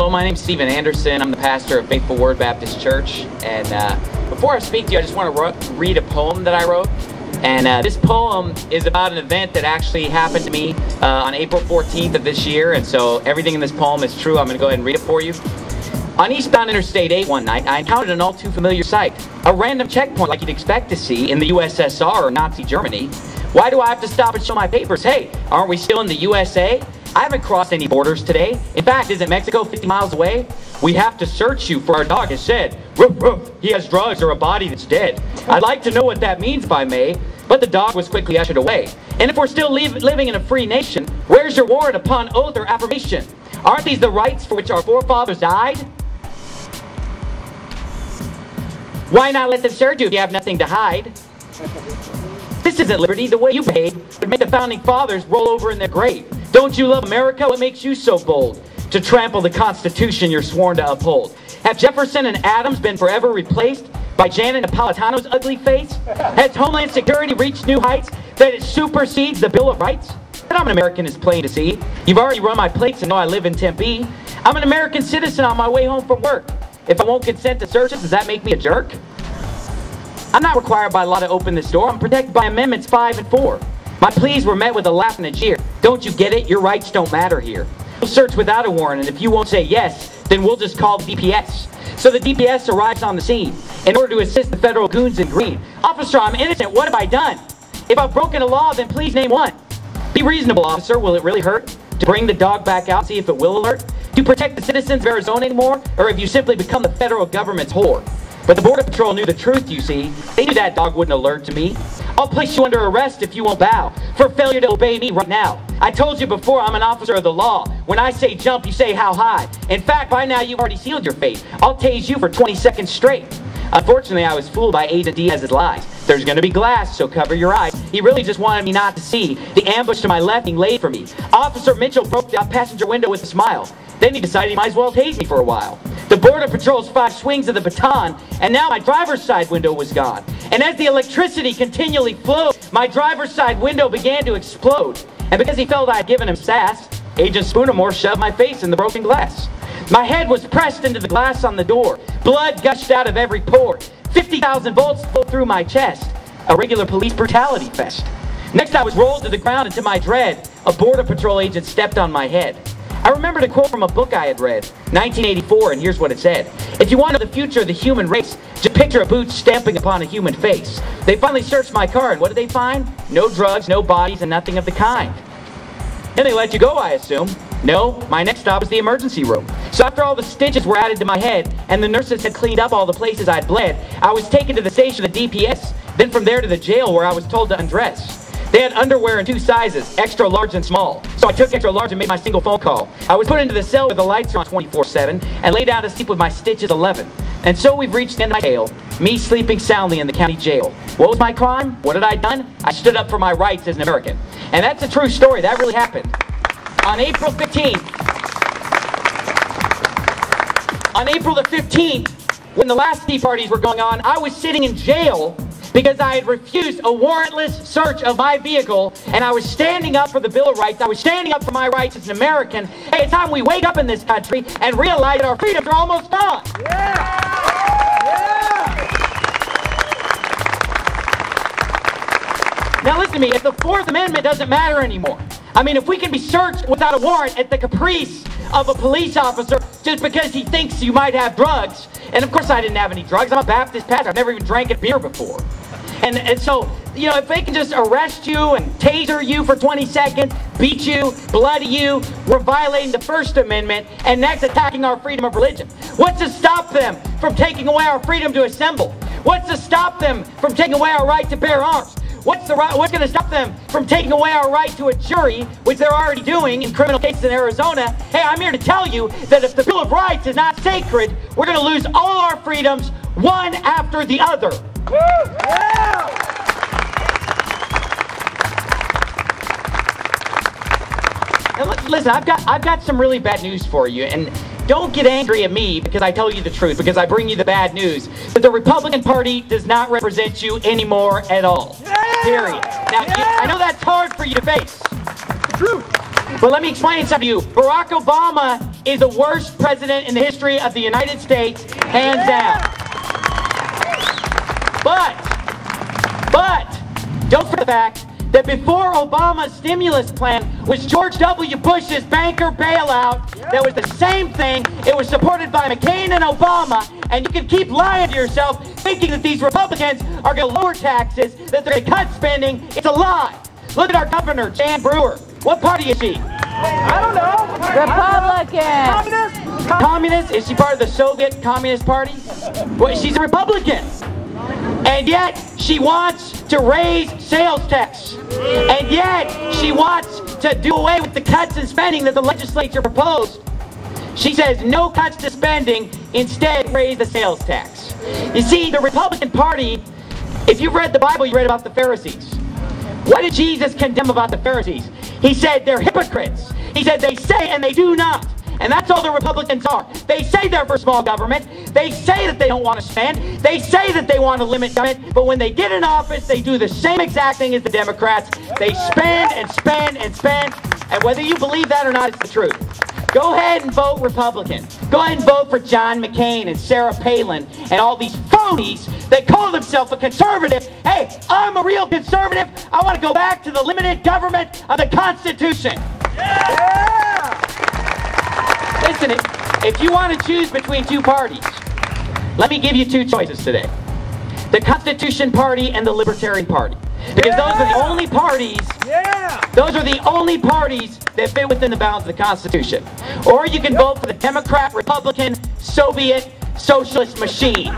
Hello, my name's Steven Anderson. I'm the pastor of Faithful Word Baptist Church. And before I speak to you, I just want to read a poem that I wrote. And this poem is about an event that actually happened to me on April 14th of this year. And so everything in this poem is true. I'm going to go ahead and read it for you. On eastbound Interstate 8 one night, I encountered an all too familiar sight. A random checkpoint like you'd expect to see in the USSR or Nazi Germany. Why do I have to stop and show my papers? Hey, aren't we still in the USA? I haven't crossed any borders today. In fact, isn't Mexico 50 miles away? We have to search you for our dog has said, "Roof, roof, he has drugs or a body that's dead." I'd like to know what that means by May, but the dog was quickly ushered away. And if we're still living in a free nation, where's your warrant upon oath or affirmation? Aren't these the rights for which our forefathers died? Why not let them search you if you have nothing to hide? This isn't liberty. The way you behave would make the founding fathers roll over in their grave. Don't you love America? What makes you so bold to trample the Constitution you're sworn to uphold? Have Jefferson and Adams been forever replaced by Janet Napolitano's ugly face? Has Homeland Security reached new heights that it supersedes the Bill of Rights? But I'm an American, is plain to see. You've already run my plates and know I live in Tempe. I'm an American citizen on my way home from work. If I won't consent to searches, does that make me a jerk? I'm not required by law to open this door. I'm protected by Amendments 5 and 4. My pleas were met with a laugh and a jeer. Don't you get it? Your rights don't matter here. We'll search without a warrant, and if you won't say yes, then we'll just call the DPS. So the DPS arrives on the scene in order to assist the federal goons in green. Officer, I'm innocent. What have I done? If I've broken a law, then please name one. Be reasonable, officer. Will it really hurt to bring the dog back out and see if it will alert? Do you protect the citizens of Arizona anymore, or have you simply become the federal government's whore? But the Border Patrol knew the truth, you see. They knew that dog wouldn't alert to me. I'll place you under arrest if you won't bow for failure to obey me right now. I told you before, I'm an officer of the law. When I say jump, you say how high. In fact, by now you've already sealed your fate. I'll tase you for 20 seconds straight. Unfortunately, I was fooled by Agent Diaz's lies. There's going to be glass, so cover your eyes. He really just wanted me not to see the ambush to my left being laid for me. Officer Mitchell broke the passenger window with a smile. Then he decided he might as well tase me for a while. The Border Patrol's 5 swings of the baton, and now my driver's side window was gone. And as the electricity continually flowed, my driver's side window began to explode. And because he felt I had given him sass, Agent Spoonamore shoved my face in the broken glass. My head was pressed into the glass on the door. Blood gushed out of every pore. 50,000 volts flowed through my chest. A regular police brutality fest. Next, I was rolled to the ground, and to my dread, a Border Patrol agent stepped on my head. I remembered a quote from a book I had read, 1984, and here's what it said. If you want to know the future of the human race, just picture a boot stamping upon a human face. They finally searched my car, and what did they find? No drugs, no bodies, and nothing of the kind. Then they let you go, I assume. No, my next stop was the emergency room. So after all the stitches were added to my head, and the nurses had cleaned up all the places I'd bled, I was taken to the station of the DPS, then from there to the jail where I was told to undress. They had underwear in 2 sizes, extra large and small. So I took extra large and made my single phone call. I was put into the cell where the lights are on 24/7 and lay down to sleep with my stitches 11. And so we've reached the end of my tale, me sleeping soundly in the county jail. What was my crime? What had I done? I stood up for my rights as an American. And that's a true story. That really happened. On April 15th, the 15th, when the last tea parties were going on, I was sitting in jail because I had refused a warrantless search of my vehicle, and I was standing up for the Bill of Rights. I was standing up for my rights as an American. Hey, it's time we wake up in this country and realize that our freedoms are almost gone. Yeah. Now listen to me, if the 4th Amendment doesn't matter anymore, I mean, if we can be searched without a warrant at the caprice of a police officer just because he thinks you might have drugs, and of course I didn't have any drugs, I'm a Baptist pastor, I've never even drank a beer before. And so, you know, if they can just arrest you and taser you for 20 seconds, beat you, bloody you, we're violating the First Amendment, and next attacking our freedom of religion. What's to stop them from taking away our freedom to assemble? What's to stop them from taking away our right to bear arms? What's going to stop them from taking away our right to a jury, which they're already doing in criminal cases in Arizona? Hey, I'm here to tell you that if the Bill of Rights is not sacred, we're going to lose all our freedoms, one after the other. Woo! Yeah! Now, listen, I've got some really bad news for you, and don't get angry at me because I tell you the truth, because I bring you the bad news. But the Republican Party does not represent you anymore at all. Yeah! Period. Now, I know that's hard for you to face. The truth. But let me explain something to you. Barack Obama is the worst president in the history of the United States, hands down. But, don't forget the fact that before Obama's stimulus plan was George W. Bush's banker bailout. That was the same thing. It was supported by McCain and Obama, and you can keep lying to yourself thinking that these Republicans are going to lower taxes, that they're going to cut spending. It's a lie. Look at our governor, Jan Brewer. What party is she? I don't know. Republican. Communist? Is she part of the Soviet Communist Party? Well, she's a Republican. And yet, she wants to raise sales tax. And yet, she wants to do away with the cuts in spending that the legislature proposed. She says no cuts to spending, instead raise the sales tax. You see, the Republican Party, if you've read the Bible, you read about the Pharisees. What did Jesus condemn about the Pharisees? He said they're hypocrites. He said they say and they do not. And that's all the Republicans are. They say they're for small government. They say that they don't want to spend. They say that they want to limit government. But when they get in office, they do the same exact thing as the Democrats. They spend and spend and spend. And whether you believe that or not, it's the truth. Go ahead and vote Republican. Go ahead and vote for John McCain and Sarah Palin and all these phonies that call themselves a conservative. Hey, I'm a real conservative. I want to go back to the limited government of the Constitution. Yeah! Listen, if you want to choose between two parties, let me give you two choices today. The Constitution Party and the Libertarian Party. Because those are the only parties, those are the only parties that fit within the bounds of the Constitution. Or you can vote for the Democrat, Republican, Soviet, socialist machine.